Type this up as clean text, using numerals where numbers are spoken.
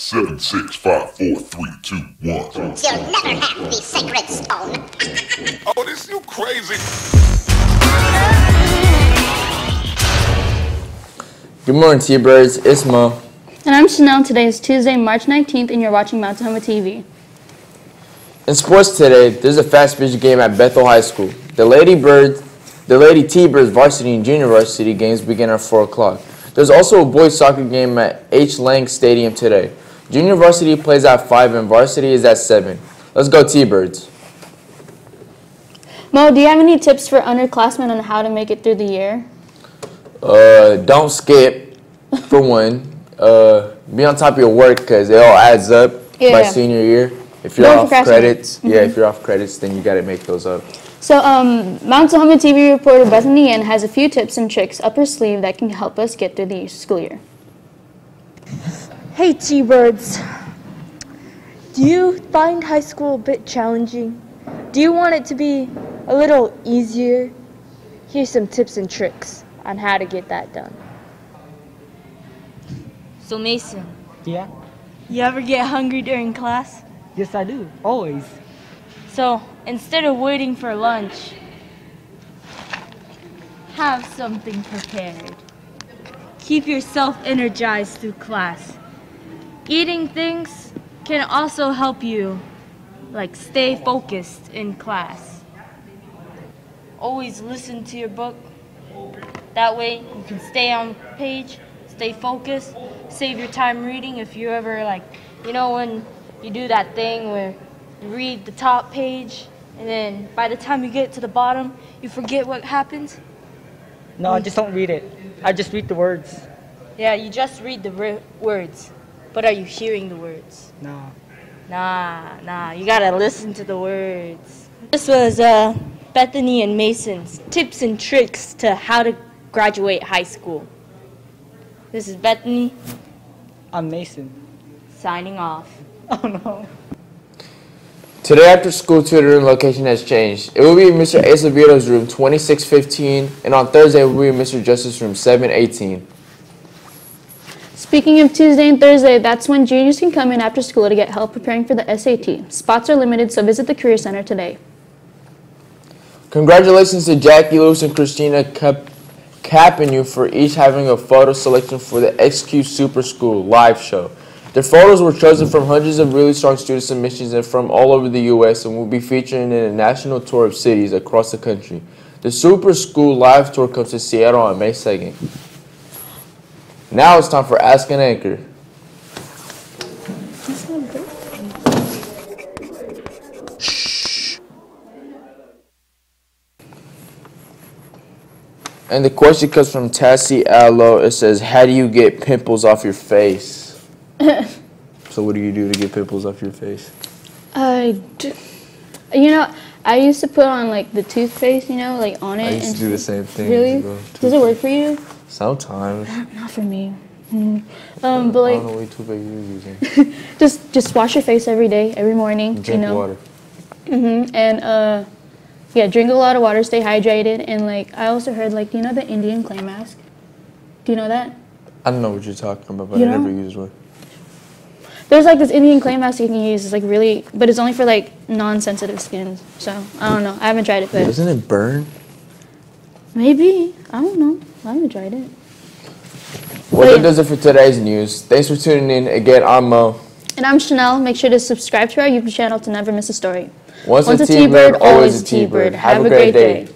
7, 6, 5, 4, 3, 2, 1. You'll never have the sacred stone. Oh, this you crazy. Good morning, T-Birds. It's Mo. And I'm Shiannel. Today is Tuesday, March 19th, and you're watching Tahoma TV. In sports today, there's a Fastpitch game at Bethel High School. The Lady T-Birds varsity and junior varsity games begin at 4 o'clock. There's also a boys soccer game at H. Lang Stadium today. Junior varsity plays at 5 and varsity is at 7. Let's go T-Birds. Mo, do you have any tips for underclassmen on how to make it through the year? Don't skip, for one. Be on top of your work because it all adds up by senior year. If you're off credits, if you're off credits, then you got to make those up. So, Tahoma TV reporter Bethany has a few tips and tricks up her sleeve that can help us get through the school year. Hey T-Birds, do you find high school a bit challenging? Do you want it to be a little easier? Here's some tips and tricks on how to get that done. So Mason, Yeah? you ever get hungry during class? Yes, I do. Always. So instead of waiting for lunch, have something prepared. Keep yourself energized through class. Eating things can also help you, stay focused in class. Always listen to your book. That way you can stay on page, stay focused, save your time reading if you ever when you do that thing where you read the top page and then by the time you get to the bottom, you forget what happens. No, I just don't read it. I just read the words. Yeah, you just read the words. But are you hearing the words? No. Nah, you gotta listen to the words. This was Bethany and Mason's tips and tricks to how to graduate high school. This is Bethany. I'm Mason. Signing off. Oh no. Today after school tutoring location has changed. It will be in Mr. Acevedo's room 2615 and on Thursday it will be in Mr. Justice's room 718. Speaking of Tuesday and Thursday, that's when juniors can come in after school to get help preparing for the SAT. Spots are limited, so visit the Career Center today. Congratulations to Jackie, Lewis, and Cristina capping you for each having a photo selection for the XQ Super School live show. Their photos were chosen from hundreds of really strong student submissions and from all over the U.S. and will be featured in a national tour of cities across the country. The Super School live tour comes to Seattle on May 2nd. Now it's time for Ask an Anchor. Shh. And the question comes from Tassie Allo. It says, how do you get pimples off your face? So what do you do to get pimples off your face? I used to put on the toothpaste, on it. I used to do the same thing. Really? Does it work for you? Sometimes. Not for me. I don't know what toothpaste you're using. just wash your face every day, every morning. Drink water. And drink a lot of water, stay hydrated, and I also heard the Indian clay mask. Do you know that? I don't know what you're talking about, but I never used one. There's this Indian clay mask you can use. It's really, but it's only for non-sensitive skins. So I don't know. I haven't tried it, but doesn't it burn? Maybe. I don't know. I haven't tried it. Well, that does it for today's news. Thanks for tuning in. Again, I'm Mo. And I'm Shiannel. Make sure to subscribe to our YouTube channel to never miss a story. Once a T-Bird, always a T-Bird. Have a great day.